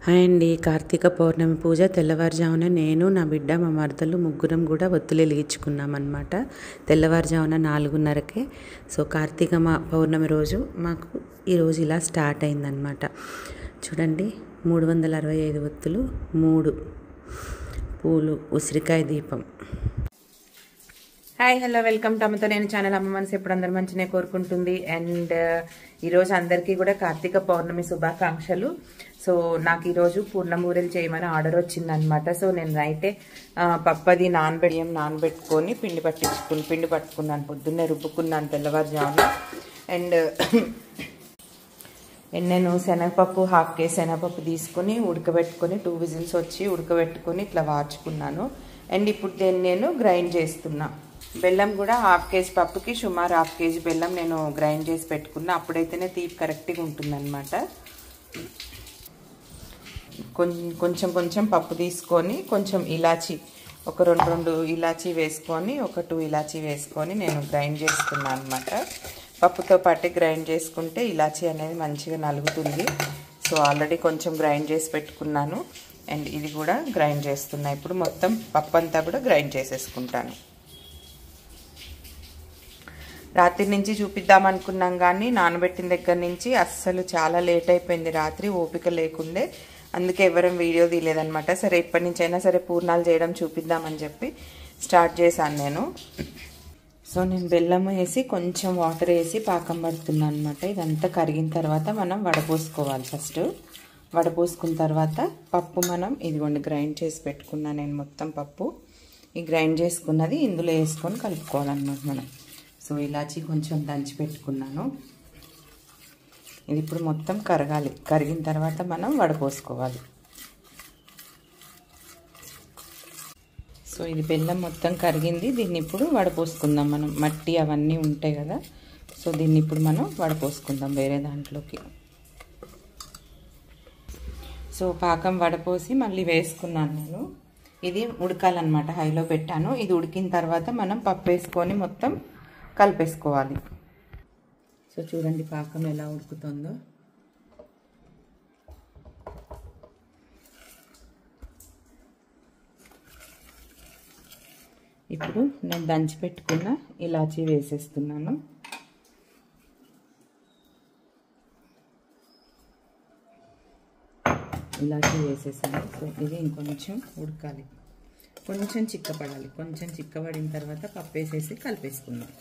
Hi అండి. కార్తీక పౌర్ణమి పూజ తెల్లవారుజామున నేను నా బిడ్డ మా మరదలు ముగ్గురం కూడా ఒత్తులు వెలిగించుకున్నామన్నమాట. తెల్లవారుజామున 4:30కే. సో కార్తీక పౌర్ణమి రోజు మాకు ఈరోజు ఇలా స్టార్ట్ అయిందనమాట. చూడండి, 365 ఒత్తులు, 3 పూలు, ఉసిరికాయ దీపం. హాయ్, హలో, వెల్కమ్ టు అమ్మతో నేను ఛానల్. అమ్మ మనసు ఎప్పుడు అందరు మంచినే కోరుకుంటుంది. అండ్ ఈరోజు అందరికీ కూడా కార్తీక పౌర్ణమి శుభాకాంక్షలు. సో నాకు ఈరోజు పూర్ణమూరెలు చేయమని ఆర్డర్ వచ్చిందనమాట. సో నేను నైటే పప్పది నానబెట్టుకొని పిండి పట్టుకున్నాను. పొద్దున్నే రుబ్బుకున్నాను తెల్లవారుజామున. అండ్ నేను శనగపప్పు 1/2 kg శనగపప్పు తీసుకుని ఉడకబెట్టుకొని 2 విజిల్స్ వచ్చి ఉడకబెట్టుకొని ఇట్లా వార్చుకున్నాను. అండ్ ఇప్పుడు దీన్ని నేను గ్రైండ్ చేస్తున్నా. బెల్లం కూడా 1/2 kg పప్పుకి సుమారు 1/2 kg బెల్లం నేను గ్రైండ్ చేసి పెట్టుకున్నా. అప్పుడైతేనే తీపి కరెక్ట్గా ఉంటుందన్నమాట. కొంచెం పప్పు తీసుకొని కొంచెం ఇలాచి, ఒక 2 ఇలాచి వేసుకొని, ఒక 2 ఇలాచి వేసుకొని నేను గ్రైండ్ చేసుకున్నాను అనమాట. పప్పుతో పాటే గ్రైండ్ చేసుకుంటే ఇలాచి అనేది మంచిగా నలుగుతుంది. సో ఆల్రెడీ కొంచెం గ్రైండ్ చేసి పెట్టుకున్నాను. అండ్ ఇది కూడా గ్రైండ్ చేస్తున్నా. ఇప్పుడు మొత్తం పప్పు అంతా కూడా గ్రైండ్ చేసేసుకుంటాను. రాత్రి నుంచి చూపిద్దాం అనుకున్నాం కానీ నానబెట్టిన దగ్గర నుంచి అస్సలు చాలా లేట్ అయిపోయింది. రాత్రి ఓపిక లేకుండే, అందుకే ఎవరం వీడియో తీయలేదనమాట. సరే ఇప్పటి నుంచి అయినా సరే పూర్ణాలు చేయడం చూపిద్దామని చెప్పి స్టార్ట్ చేశాను నేను. సో నేను బెల్లం వేసి కొంచెం వాటర్ వేసి పాకం పడుతున్నాను అనమాట. ఇదంతా కరిగిన తర్వాత మనం వడపోసుకోవాలి. ఫస్ట్ వడపోసుకున్న తర్వాత పప్పు మనం ఇదిగోండి గ్రైండ్ చేసి పెట్టుకున్నా నేను మొత్తం పప్పు. ఈ గ్రైండ్ చేసుకున్నది ఇందులో వేసుకొని కలుపుకోవాలన్నమాట మనం. సో ఇలాచి కొంచెం దంచి పెట్టుకున్నాను. ఇది ఇప్పుడు మొత్తం కరగాలి. కరిగిన తర్వాత మనం వడపోసుకోవాలి. సో ఇది బెల్లం మొత్తం కరిగింది. దీన్ని ఇప్పుడు వడపోసుకుందాం మనం. మట్టి అవన్నీ ఉంటాయి కదా, సో దీన్ని ఇప్పుడు మనం వడపోసుకుందాం వేరే దాంట్లోకి. సో పాకం వడపోసి మళ్ళీ వేసుకున్నాను నేను. ఇది ఉడకాలన్నమాట, హైలో పెట్టాను. ఇది ఉడికిన తర్వాత మనం పప్పు వేసుకొని మొత్తం కలిపేసుకోవాలి. సో చూడండి పాకం ఎలా ఉడుకుతుందో. ఇప్పుడు నేను దంచి పెట్టుకున్న ఇలాచీ వేసేస్తున్నాను. ఇలాచీ వేసేసాను. సో ఇది ఇంకొంచెం ఉడకాలి, కొంచెం చిక్కపడాలి. కొంచెం చిక్కబడిన తర్వాత పప్పు వేసేసి కలిపేసుకుందాం.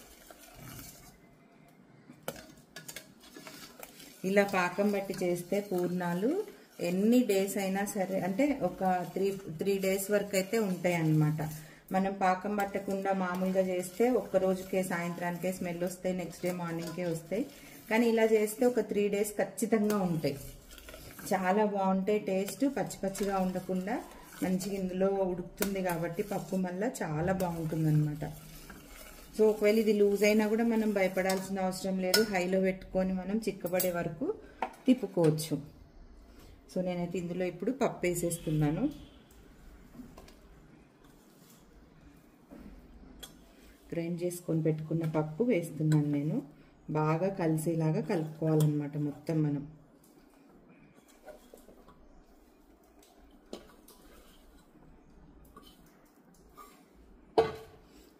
ఇలా పాకం బట్టి చేస్తే పూర్ణాలు ఎన్ని డేస్ అయినా సరే, అంటే ఒక 3 days వరకు అయితే ఉంటాయి అన్నమాట. మనం పాకం పట్టకుండా మామూలుగా చేస్తే ఒక్క రోజుకే సాయంత్రానికే స్మెల్ వస్తాయి, నెక్స్ట్ డే మార్నింగ్కే వస్తాయి. కానీ ఇలా చేస్తే ఒక 3 days ఖచ్చితంగా ఉంటాయి. చాలా బాగుంటాయి టేస్ట్. పచ్చిగా ఉండకుండా మంచిగా ఇందులో ఉడుకుతుంది కాబట్టి పప్పు మళ్ళీ చాలా బాగుంటుంది అనమాట. సో ఒకవేళ ఇది లూజ్ అయినా కూడా మనం భయపడాల్సిన అవసరం లేదు. హైలో పెట్టుకొని మనం చిక్కబడే వరకు తిప్పుకోవచ్చు. సో నేనైతే ఇందులో ఇప్పుడు పప్పు వేసేస్తున్నాను. గ్రైండ్ చేసుకొని పెట్టుకున్న పప్పు వేస్తున్నాను నేను. బాగా కలిసేలాగా కలుపుకోవాలన్నమాట మొత్తం మనం.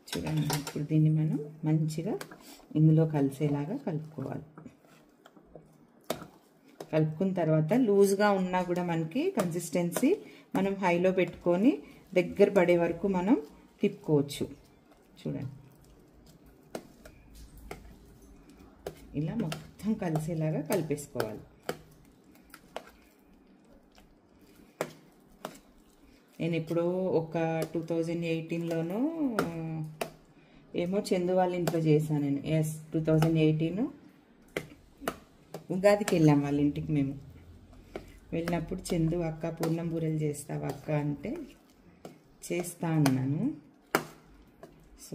చూడండి, ఇప్పుడు దీన్ని మనం మంచిగా ఇందులో కలిసేలాగా కలుపుకోవాలి. కలుపుకున్న తర్వాత లూజ్గా ఉన్నా కూడా మనకి కన్సిస్టెన్సీ మనం హైలో పెట్టుకొని దగ్గర పడే వరకు మనం తిప్పుకోవచ్చు. చూడండి, ఇలా మొత్తం కలిసేలాగా కలిపేసుకోవాలి. నేను ఇప్పుడు ఒక 2018లోనూ ఏమో చందు వాళ్ళ ఇంట్లో చేశాను నేను. 2018 ఉగాదికి వెళ్ళాం వాళ్ళ ఇంటికి. మేము వెళ్ళినప్పుడు చందు అక్క పూర్ణం బూరెలు చేస్తావా అక్క అంటే చేస్తా అన్నాను. సో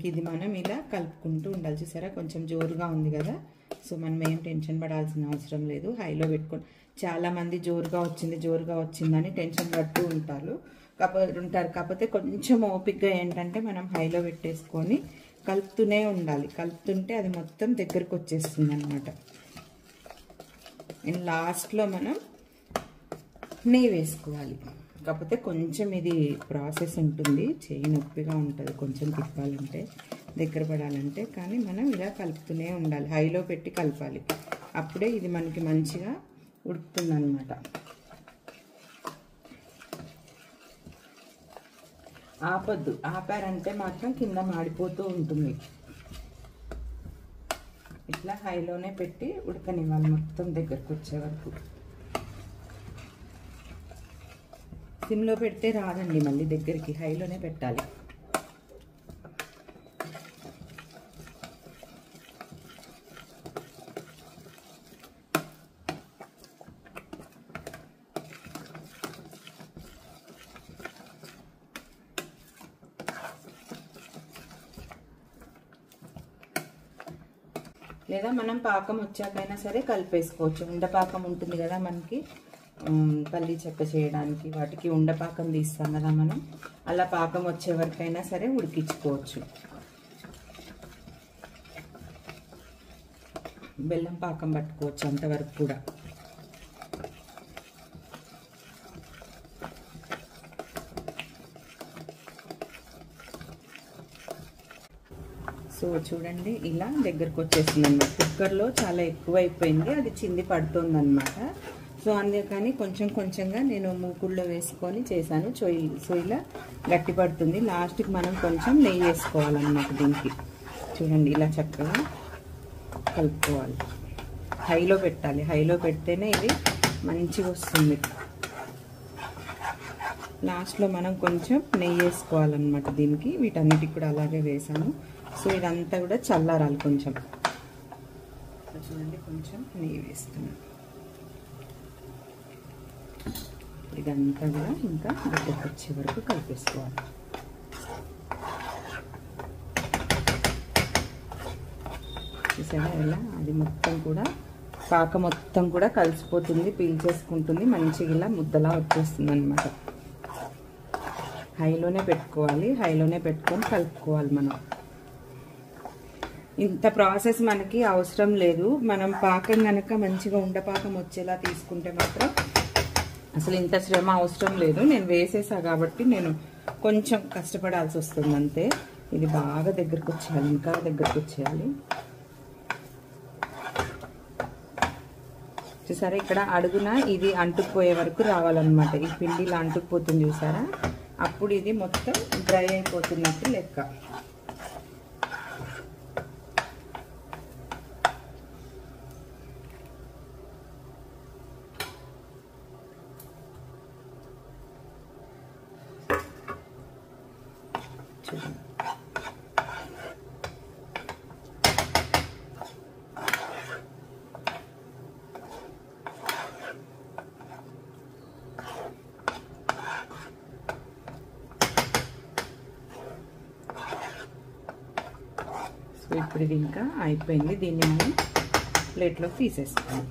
ఇది మనం ఇలా కలుపుకుంటూ ఉండాలి. చూసారా, కొంచెం జోరుగా ఉంది కదా. సో మనం ఏం టెన్షన్ పడాల్సిన అవసరం లేదు. హైలో పెట్టుకొని చాలామంది జోరుగా వచ్చిందని టెన్షన్ పడుతూ ఉంటారు. కాకపోతే కొంచెం ఓపికగా ఏంటంటే మనం హైలో పెట్టేసుకొని కలుపుతూనే ఉండాలి. కలుపుతుంటే అది మొత్తం దగ్గరకు వచ్చేస్తుంది అన్నమాట. అండ్ లాస్ట్లో మనం నెయ్యి వేసుకోవాలి. కాకపోతే కొంచెం ఇది ప్రాసెస్ ఉంటుంది, చేయి నొప్పిగా ఉంటుంది కొంచెం తిప్పాలంటే, దగ్గర పడాలంటే. కానీ మనం ఇలా కలుపుతూనే ఉండాలి, హైలో పెట్టి కలపాలి. అప్పుడే ఇది మనకి మంచిగా ఉడుకుతుంది అన్నమాట. ఆపొద్దు, ఆపారంటే మాత్రం కింద మాడిపోతూ ఉంటుంది. ఇట్లా హైలోనే పెట్టి ఉడకనివ్వాలి మొత్తం దగ్గరకు వచ్చే వరకు. సిమ్లో పెడితే రాదండి మళ్ళీ దగ్గరికి, హైలోనే పెట్టాలి. లేదా మనం పాకం వచ్చాకైనా సరే కలిపేసుకోవచ్చు. ఉండపాకం ఉంటుంది కదా మనకి పల్లి చెక్క చేయడానికి, వాటికి ఉండపాకం తీస్తాం కదా మనం, అలా పాకం వచ్చే వరకైనా సరే ఉడికించుకోవచ్చు. బెల్లం పాకం పట్టుకోవచ్చు అంతవరకు కూడా. సో చూడండి ఇలా దగ్గరకు వచ్చేసింది అన్నమాట. కుక్కర్లో చాలా ఎక్కువ అయిపోయింది, అది చింది పడుతుంది అన్నమాట. సో అందుకని కొంచెం కొంచెంగా నేను మూకుళ్ళో వేసుకొని చేశాను. సో ఇలా గట్టి పడుతుంది. లాస్ట్కి మనం కొంచెం నెయ్యి వేసుకోవాలన్నమాట దీనికి. చూడండి ఇలా చక్కగా కలుపుకోవాలి, హైలో పెట్టాలి. హైలో పెడితేనే ఇది మంచిగా వస్తుంది. లాస్ట్లో మనం కొంచెం నెయ్యి వేసుకోవాలన్నమాట దీనికి. వీటన్నిటికి కూడా అలాగే వేసాను. సో ఇదంతా కూడా చల్లారాలి కొంచెం. చూడండి కొంచెం నెయ్యి వేస్తున్నాను. ఇదంతా కూడా ఇంకా దగ్గరకు వచ్చే వరకు కలిపేసుకోవాలి. చూసారా ఎలా అది మొత్తం కూడా పాక మొత్తం కూడా కలిసిపోతుంది, పీల్చేసుకుంటుంది, మంచిగా ఇలా ముద్దలా వచ్చేస్తుంది అన్నమాట. హైలోనే పెట్టుకోవాలి, హైలోనే పెట్టుకొని కలుపుకోవాలి మనం. ఇంత ప్రాసెస్ మనకి అవసరం లేదు. మనం పాకం కనుక మంచిగా ఉండపాకం వచ్చేలా తీసుకుంటే మాత్రం అసలు ఇంత శ్రమ అవసరం లేదు. నేను వేసేసా కాబట్టి నేను కొంచెం కష్టపడాల్సి వస్తుంది అంతే. ఇది బాగా దగ్గరకు వచ్చేయాలి, ఇంకా దగ్గరకు వచ్చేయాలి. చూసారా ఇక్కడ అడుగున ఇది అంటుకుపోయే వరకు రావాలన్నమాట. ఈ పిండి ఇలా అంటుకుపోతుంది చూసారా, అప్పుడు ఇది మొత్తం డ్రై అయిపోతున్నట్టు లెక్క. సో ఇప్పుడు ఇది ఇంకా అయిపోయింది. దీన్ని మనం ప్లేట్లో తీసేస్తాను.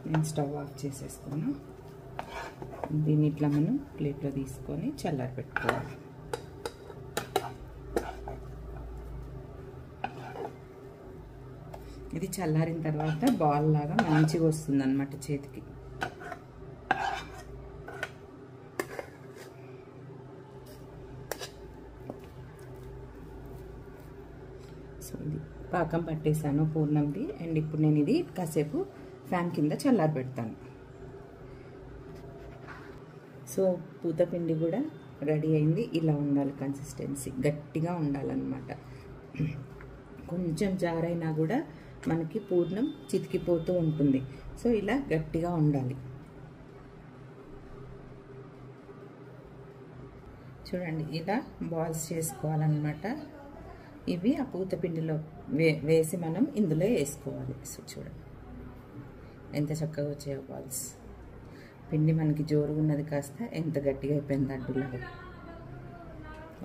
నేను స్టవ్ ఆఫ్ చేసేస్తాను. దీన్ని ఇట్లా మనం ప్లేట్లో తీసుకొని చల్లారి పెట్టుకోవాలి. ఇది చల్లారిన తర్వాత బాల్ లాగా మంచిగా వస్తుంది అన్నమాట చేతికి. సో ఇది పాకం పట్టేసాను పూర్ణంది. అండ్ ఇప్పుడు నేను ఇది కాసేపు ఫ్యాన్ కింద చల్లారి పెడతాను. సో పూతపిండి కూడా రెడీ అయింది. ఇలా ఉండాలి కన్సిస్టెన్సీ, గట్టిగా ఉండాలన్నమాట. కొంచెం జారైనా కూడా మనకి పూర్ణం చితికిపోతూ ఉంటుంది. సో ఇలా గట్టిగా ఉండాలి. చూడండి ఇలా బాల్స్ చేసుకోవాలన్నమాట. ఇవి ఆ పూతపిండిలో వేసి మనం ఇందులో వేసుకోవాలి. సో చూడండి ఎంత చక్కగా వచ్చాయో బాల్స్. పిండి మనకి జోరుగా ఉన్నది కాస్త ఎంత గట్టిగా అయిపోయింది అడ్డులాగా.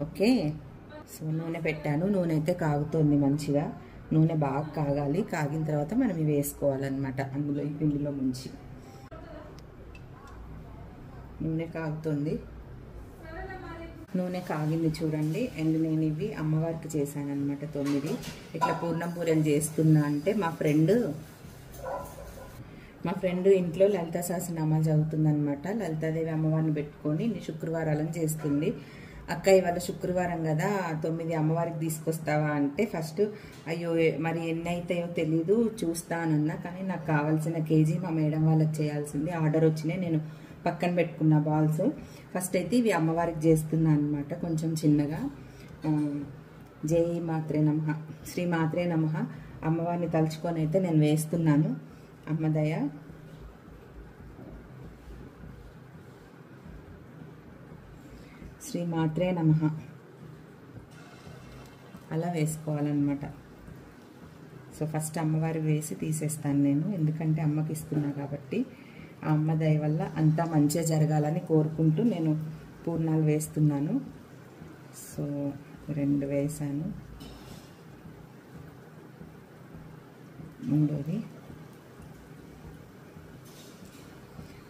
ఓకే, సో నూనె పెట్టాను. నూనె అయితే కాగుతోంది మంచిగా. నూనె బాగా కాగాలి. కాగిన తర్వాత మనం ఇవి వేసుకోవాలన్నమాట అందులో, ఈ పిండిలో ముంచి. నూనె కాగుతుంది. నూనె కాగింది చూడండి. అండ్ నేను ఇవి అమ్మవారికి చేశాను అనమాట 9. ఇట్లా పూర్ణం బూరెలు చేస్తున్నా అంటే మా ఫ్రెండ్ ఇంట్లో లలితా సహస్రనామాలు చదువుతుందనమాట. లలితాదేవి అమ్మవారిని పెట్టుకొని శుక్రవారాలను చేస్తుంది. అక్క ఇవాళ శుక్రవారం కదా 9 అమ్మవారికి తీసుకొస్తావా అంటే ఫస్ట్ అయ్యో మరి ఎన్ని అవుతాయో తెలీదు చూస్తానన్నా, కానీ నాకు కావాల్సిన కేజీ మా మేడం వాళ్ళకి చేయాల్సింది ఆర్డర్ వచ్చినాయి. నేను పక్కన పెట్టుకున్న బాల్స్. ఫస్ట్ అయితే ఇవి అమ్మవారికి చేస్తున్నా అనమాట కొంచెం చిన్నగా. జై మాత్రే నమః, శ్రీ మాత్రే నమః అమ్మవారిని తలుచుకొని అయితే నేను వేస్తున్నాను. అమ్మదయ శ్రీ మాత్రే నమః అలా వేసుకోవాలన్నమాట. సో ఫస్ట్ అమ్మవారి వేసి తీసేస్తాను నేను, ఎందుకంటే అమ్మకి ఇస్తున్నా కాబట్టి. ఆ అమ్మ దయ వల్ల అంతా మంచిగా జరగాలని కోరుకుంటూ నేను పూర్ణాలు వేస్తున్నాను. సో 2 వేసాను. మూడోది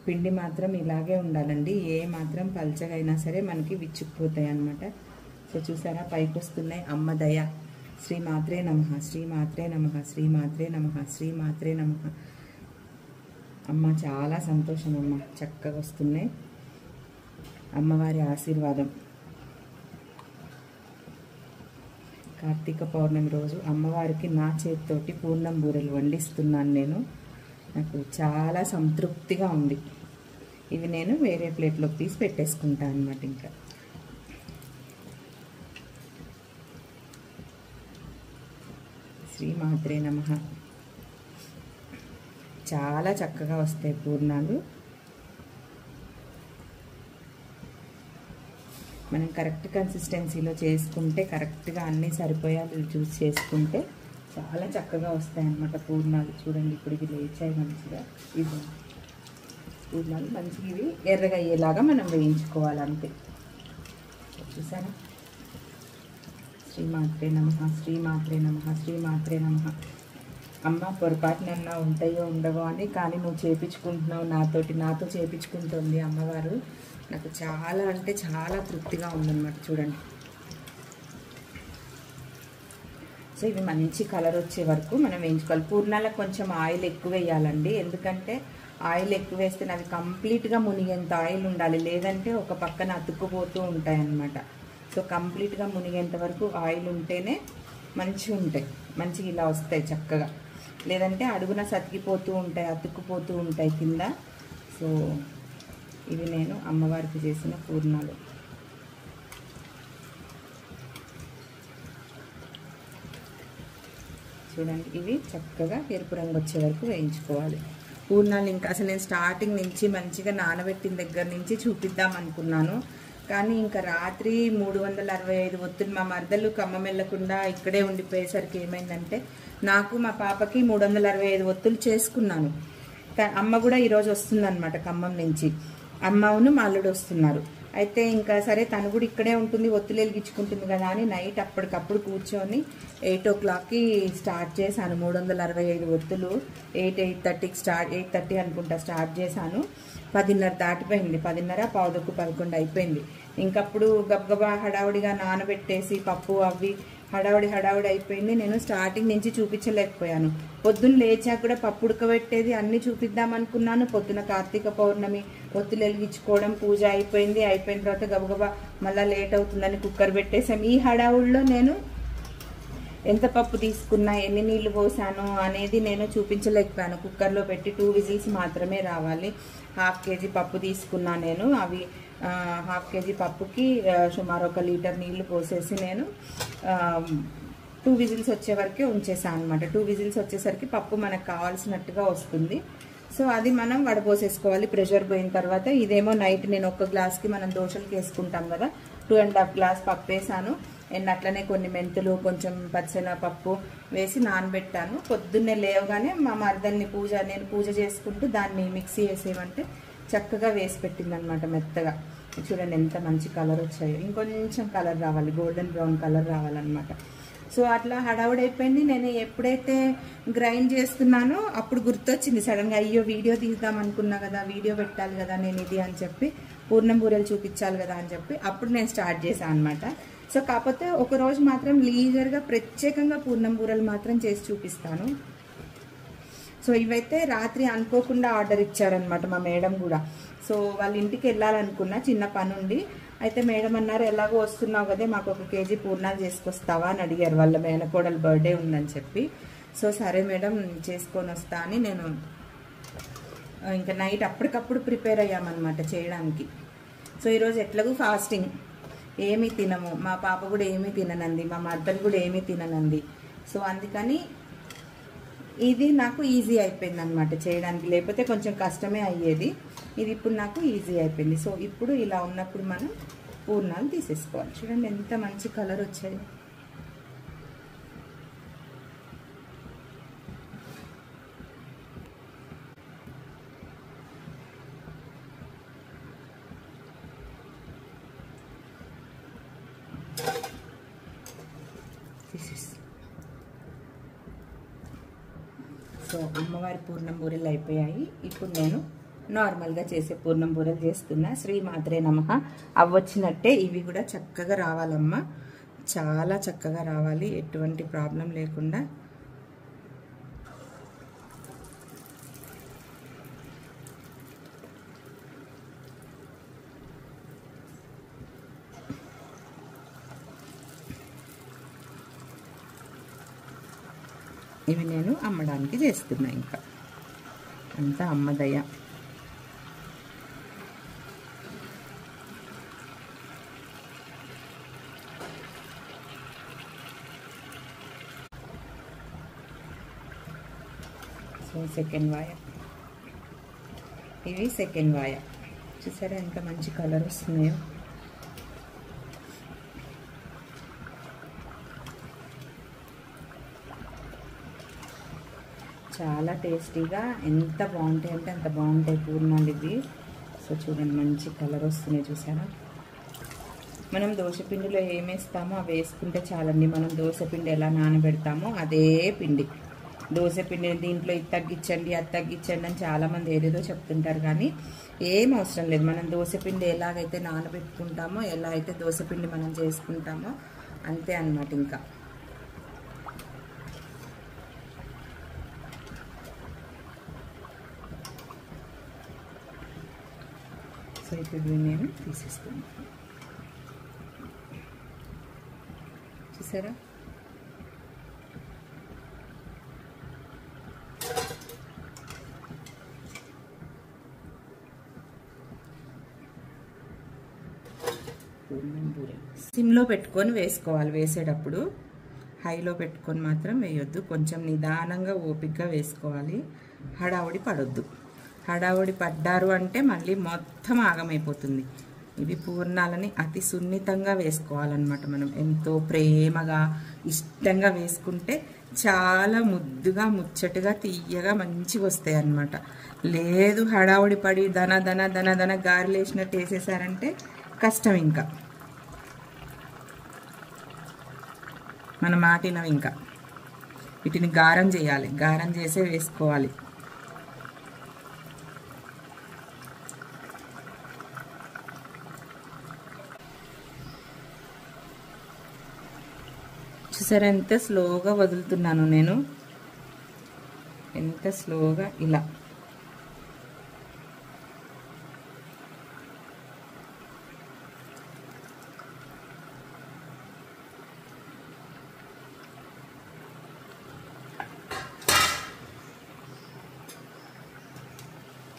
పిండి మాత్రం ఇలాగే ఉండాలండి. ఏ మాత్రం పల్చగా అయినా సరే మనకి విచ్చుకుపోతాయి అన్నమాట. సో చూసారా పైకి వస్తున్నాయి. అమ్మ దయ శ్రీ మాత్రే నమః, శ్రీ మాత్రే నమః, శ్రీ మాత్రే నమః, శ్రీ మాత్రే నమః. అమ్మ చాలా సంతోషం అమ్మ, చక్కగా వస్తున్నాయి. అమ్మవారి ఆశీర్వాదం. కార్తీక పౌర్ణమి రోజు అమ్మవారికి నా చేతితోటి పూర్ణం బూరెలు వండిస్తున్నాను నేను. నాకు చాలా సంతృప్తిగా ఉంది. ఇవి నేను వేరే ప్లేట్లోకి తీసి పెట్టేసుకుంటాను అన్నమాట. ఇంకా శ్రీ మాత్రే నమః. చాలా చక్కగా వస్తాయి పూర్ణాలు. మనం కరెక్ట్ కన్సిస్టెన్సీలో చేసుకుంటే, కరెక్ట్గా అన్నీ సరిపోయాలి చూసి చేసుకుంటే చాలా చక్కగా వస్తాయి అన్నమాట పూర్ణాలు. చూడండి ఇప్పుడు ఇవి లేచాయి మంచిగా. ఇవి పూర్ణాలు మంచిగా ఇవి ఎర్రగా అయ్యేలాగా మనం వేయించుకోవాలి అంతే. చూసారా శ్రీ మాత్రే నమః, శ్రీ మాత్రే నమః, శ్రీ మాత్రే నమః. అమ్మ పొరపాటునన్నా ఉంటాయో ఉండవో అని, కానీ నువ్వు చేపించుకుంటున్నావు నాతో చేపించుకుంటుంది అమ్మవారు. నాకు చాలా అంటే చాలా తృప్తిగా ఉందన్నమాట. చూడండి సో ఇవి మంచి కలర్ వచ్చే వరకు మనం వేయించుకోవాలి. పూర్ణాలకు కొంచెం ఆయిల్ ఎక్కువ వేయాలండి, ఎందుకంటే ఆయిల్ ఎక్కువ వేస్తే అవి కంప్లీట్గా మునిగేంత ఆయిల్ ఉండాలి, లేదంటే ఒక పక్కన అతుక్కుపోతూ ఉంటాయి అన్నమాట. సో కంప్లీట్గా మునిగేంత వరకు ఆయిల్ ఉంటేనే మంచిగా ఉంటాయి, మంచిగా ఇలా వస్తాయి చక్కగా. లేదంటే అడుగున సతికిపోతూ ఉంటాయి, అతుక్కుపోతూ ఉంటాయి కింద. సో ఇవి నేను అమ్మవారికి చేసిన పూర్ణాలు. చూడండి ఇవి చక్కగా ఎరుపు రంగు వచ్చే వరకు వేయించుకోవాలి పూర్ణాలు. ఇంకా అసలు నేను స్టార్టింగ్ నుంచి మంచిగా నానబెట్టిన దగ్గర నుంచి చూపిద్దాం అనుకున్నాను, కానీ ఇంకా రాత్రి 365 ఒత్తులు మా మరదలు ఖమ్మం వెళ్ళకుండా ఇక్కడే ఉండిపోయేసరికి ఏమైందంటే నాకు మా పాపకి 365 ఒత్తులు చేసుకున్నాను. అమ్మ కూడా ఈరోజు వస్తుందన్నమాట ఖమ్మం నుంచి. అమ్మను మా అల్లుడు వస్తున్నారు. అయితే ఇంకా సరే తను కూడా ఇక్కడే ఉంటుంది, ఒత్తులు వెలిగించుకుంటుంది కదా అని నైట్ అప్పటికప్పుడు కూర్చొని 8 o'clockకి స్టార్ట్ చేశాను. 365 ఒత్తులు 8:30కి 8:30 అనుకుంటా స్టార్ట్ చేశాను. 10:30 దాటిపోయింది, 10:30 పావుదొక్కు 11 అయిపోయింది. ఇంకప్పుడు గబగబా హడావుడిగా నానబెట్టేసి పప్పు అవి హడావుడి అయిపోయింది. నేను స్టార్టింగ్ నుంచి చూపించలేకపోయాను. పొద్దున్న లేచాక కూడా పప్పు ఉడకబెట్టేది అన్నీ చూపిద్దాం అనుకున్నాను. పొద్దున కార్తీక పౌర్ణమి ఒత్తులు వెలిగించుకోవడం పూజ అయిపోయింది. అయిపోయిన తర్వాత గబగబా మళ్ళీ లేట్ అవుతుందని కుక్కర్ పెట్టేసాం. ఈ హడావుడిలో నేను ఎంత పప్పు తీసుకున్నా, ఎన్ని నీళ్లు పోసాను అనేది నేను చూపించలేకపోయాను. కుక్కర్లో పెట్టి 2 విజిల్స్ మాత్రమే రావాలి. 1/2 kg పప్పు తీసుకున్నా నేను. అవి 1/2 kg పప్పుకి సుమారు 1 లీటర్ నీళ్లు పోసేసి నేను 2 విజిల్స్ వచ్చే వరకే ఉంచేసాను అనమాట. 2 విజిల్స్ వచ్చేసరికి పప్పు మనకు కావాల్సినట్టుగా వస్తుంది. సో అది మనం వడపోసేసుకోవాలి ప్రెషర్ పోయిన తర్వాత. ఇదేమో నైట్ నేను 1 గ్లాస్కి మనం దోశలకి వేసుకుంటాం కదా, 2.5 గ్లాస్ పప్పు వేసాను. అండ్ అట్లనే కొన్ని మెంతులు, కొంచెం పచ్చెనగపప్పు వేసి నానబెట్టాను. పొద్దున్నే లేవగానే మా మరదల్ని నేను పూజ చేసుకుంటూ దాన్ని మిక్సీ వేసేయమంటే చక్కగా వేసి పెట్టిందనమాట మెత్తగా. చూడండి ఎంత మంచి కలర్ వచ్చాయో. ఇంకొంచెం కలర్ రావాలి, గోల్డెన్ బ్రౌన్ కలర్ రావాలన్నమాట. సో అట్లా హడావుడైపోయింది. నేను ఎప్పుడైతే గ్రైండ్ చేస్తున్నానో అప్పుడు గుర్తొచ్చింది సడన్గా, అయ్యో వీడియో తీద్దాం అనుకున్నా కదా, వీడియో పెట్టాలి కదా నేను ఇది అని చెప్పి పూర్ణం బూరెలు చూపించాలి కదా అని చెప్పి అప్పుడు నేను స్టార్ట్ చేశాను అనమాట. సో కాకపోతే ఒకరోజు మాత్రం లీజర్గా ప్రత్యేకంగా పూర్ణం బూరెలు మాత్రం చేసి చూపిస్తాను. సో ఇవైతే రాత్రి అనుకోకుండా ఆర్డర్ ఇచ్చారనమాట మా మేడం కూడా. సో వాళ్ళ ఇంటికి వెళ్ళాలనుకున్నా, చిన్న పని ఉండి, అయితే మేడం అన్నారు ఎలాగో వస్తున్నావు కదా మాకు 1 కేజీ పూర్ణాలు చేసుకొస్తావా అని అడిగారు. వాళ్ళ మేనకోడలు బర్త్డే ఉందని చెప్పి. సో సరే మేడం చేసుకొని వస్తా అని నేను ఇంకా నైట్ అప్పటికప్పుడు ప్రిపేర్ అయ్యామన్నమాట చేయడానికి. సో ఈరోజు ఎట్లాగూ ఫాస్టింగ్, ఏమీ తినము, మా పాప కూడా ఏమీ తిననంది, మా మర్దలు కూడా ఏమీ తిననంది. సో అందుకని ఇది నాకు ఈజీ అయిపోయింది అనమాట చేయడానికి, లేకపోతే కొంచెం కష్టమే అయ్యేది. ఇది ఇప్పుడు నాకు ఈజీ అయిపోయింది. సో ఇప్పుడు ఇలా ఉన్నప్పుడు మనం పూర్ణాలు తీసేసుకోవాలి. చూడండి ఎంత మంచి కలర్ వచ్చాయి. సో అమ్మవారి పూర్ణం బూరెలు అయిపోయాయి. ఇప్పుడు నేను నార్మల్గా చేసే పూర్ణం బూరెలు చేస్తున్నా. శ్రీమాత్రే నమః. అవ్వొచ్చినట్టే ఇవి కూడా చక్కగా రావాలమ్మా, చాలా చక్కగా రావాలి, ఎటువంటి ప్రాబ్లం లేకుండా. ఇవి నేను అమ్మడానికి చేస్తున్నా, ఇంకా అంతా అమ్మదయ్య. సో సెకండ్ వాయ, ఇవి సెకండ్ వాయ. చూసారా ఎంత మంచి కలర్ వస్తున్నాయో. చాలా టేస్టీగా ఎంత బాగుంటాయి అంటే అంత బాగుంటాయి పూర్ణాలు ఇవి. సో చూడండి మంచి కలర్ వస్తున్నాయి చూసారా. మనం దోశపిండిలో ఏమేస్తామో అవి వేసుకుంటే చాలండి. మనం దోశపిండి ఎలా నానబెడతామో అదే పిండి, దోశపిండి దీంట్లో ఇది తగ్గించండి అది తగ్గించండి అని చాలామంది ఏదేదో చెప్తుంటారు, కానీ ఏం అవసరం లేదు. మనం దోశపిండి ఎలాగైతే నానబెట్టుకుంటామో, ఎలా అయితే దోశపిండి మనం చేసుకుంటామో అంతే అన్నమాట. ఇంకా సో ఇప్పుడు నేను తీసేస్తున్నాను. చూసారా సిమ్లో పెట్టుకొని వేసుకోవాలి. వేసేటప్పుడు హైలో పెట్టుకొని మాత్రం వేయొద్దు, కొంచెం నిదానంగా ఓపికగా వేసుకోవాలి. హడావుడి పడొద్దు. హడావుడి పడ్డారు అంటే మళ్ళీ మొత్తం ఆగమైపోతుంది. ఇవి పూర్ణాలని అతి సున్నితంగా వేసుకోవాలన్నమాట. మనం ఎంతో ప్రేమగా ఇష్టంగా వేసుకుంటే చాలా ముద్దుగా ముచ్చటగా తీయగా మంచిగా వస్తాయి అన్నమాట. లేదు హడావుడి పడి దన దన దన దన గారెలు వేసినట్టు వేసేసారంటే కష్టం. ఇంకా మన మాటినం. ఇంకా వీటిని గారం చేయాలి, గారం చేసే వేసుకోవాలి. చూసారా ఎంత స్లోగా వదులుతున్నాను నేను, ఎంత స్లోగా ఇలా.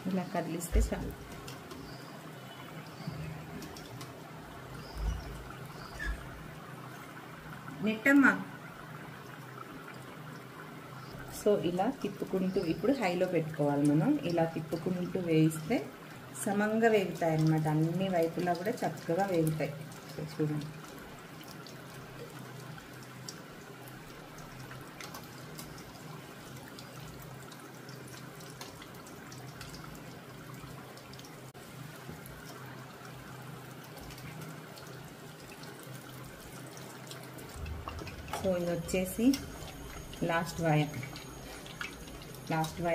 ఇలా కదిలిస్తే చాలు. నెట్టమ్మా. సో ఇలా తిప్పుకుంటూ ఇప్పుడు హైలో పెట్టుకోవాలి మనం. ఇలా తిప్పుకుంటూ వేయిస్తే సమంగా వేగుతాయి అన్నమాట. అన్ని వైపులా కూడా చక్కగా వేగుతాయి. సో చూడండి సో ఇది వచ్చేసి లాస్ట్ వాయ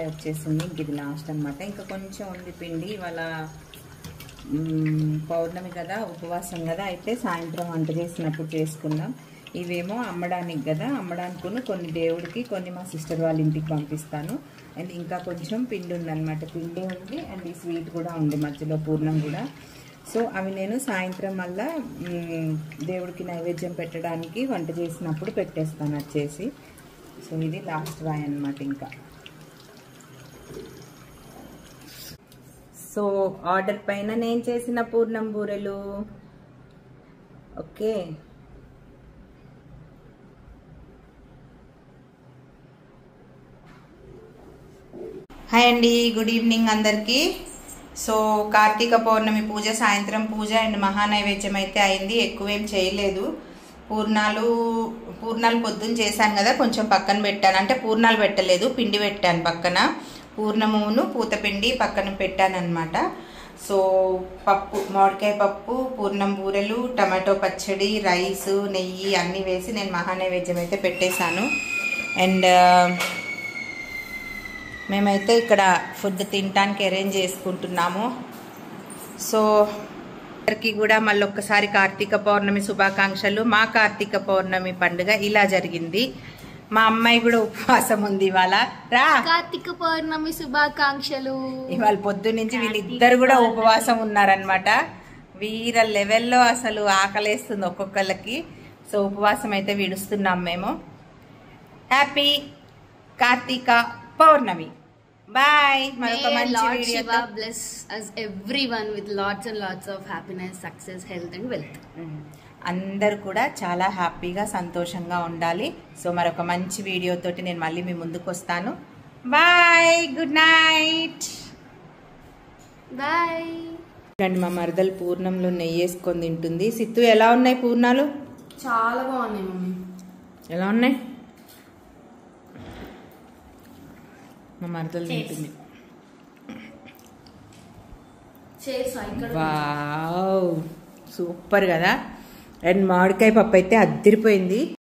వచ్చేసింది. ఇది లాస్ట్ అనమాట. ఇంకా కొంచెం ఉంది పిండి. ఇవాళ పౌర్ణమి కదా, ఉపవాసం కదా, అయితే సాయంత్రం వంట చేసినప్పుడు చేసుకుందాం. ఇవేమో అమ్మడానికి కదా, అమ్మడానికి కొన్ని దేవుడికి, కొన్ని మా సిస్టర్ వాళ్ళ ఇంటికి పంపిస్తాను. అండ్ ఇంకా కొంచెం పిండి ఉందన్నమాట, పిండి ఉంది అండ్ ఈ స్వీట్ కూడా ఉంది మధ్యలో, పూర్ణం కూడా. సో అవి నేను సాయంత్రం మళ్ళా దేవుడికి నైవేద్యం పెట్టడానికి వంట చేసినప్పుడు పెట్టేస్తాను వచ్చేసి. సో ఇది లాస్ట్ రాయ్ అన్నమాట. ఇంకా సో ఆర్డర్ పైన నేను చేసిన పూర్ణం బూరెలు. ఓకే, హాయ్ అండి, గుడ్ ఈవినింగ్ అందరికీ. సో కార్తీక పౌర్ణమి పూజ, సాయంత్రం పూజ అండ్ మహానైవేద్యం అయితే అయింది. ఎక్కువేం చేయలేదు. పూర్ణాలు పొద్దున్న చేశాను కదా, కొంచెం పక్కన పెట్టాను. అంటే పూర్ణాలు పెట్టలేదు, పిండి పెట్టాను పక్కన. పూర్ణమును పూతపిండి పక్కన పెట్టాను అనమాట. సో పప్పు, మామిడికాయ పప్పు, పూర్ణం బూరెలు, టమాటో పచ్చడి, రైస్, నెయ్యి అన్నీ వేసి నేను మహానైవేద్యం అయితే పెట్టేశాను. అండ్ మేమైతే ఇక్కడ ఫుడ్ తినడానికి అరేంజ్ చేసుకుంటున్నాము. సో అందరికీ కూడా మళ్ళీ ఒక్కసారి కార్తీక పౌర్ణమి శుభాకాంక్షలు. మా కార్తీక పౌర్ణమి పండుగ ఇలా జరిగింది. మా అమ్మాయి కూడా ఉపవాసం ఉంది ఇవాళ. రా, కార్తీక పౌర్ణమి శుభాకాంక్షలు. ఇవాళ పొద్దున్నుంచి వీళ్ళిద్దరు కూడా ఉపవాసం ఉన్నారనమాట. వీర లెవెల్లో అసలు ఆకలేస్తుంది ఒక్కొక్కళ్ళకి. సో ఉపవాసం అయితే విడుస్తున్నాం మేము. హ్యాపీ కార్తీక పౌర్ణమి. బాయ్. మరొక మంచి వీడియోతో. Bless us everyone with lots and lots of happiness, success, health and wealth. అందరు కూడా చాలా హ్యాపీగా సంతోషంగా ఉండాలి. సో మరొక మంచి వీడియోతోటి నేను మళ్ళీ మీ ముందుకు వస్తాను. Bye, good night. బాయ్. చూడండి, మా మరదలు పూర్ణంలో నెయ్యి వేసుకొని తింటుంది. సిత్తు, ఎలా ఉన్నాయి పూర్ణాలు? చాలా బాగున్నాయి మమ్మీ. ఎలా ఉన్నాయి? మా మరదలు తింటుంది. వావ్, సూపర్ కదా. అండ్ మామిడికాయ పప్పు అయితే అద్దిరిపోయింది.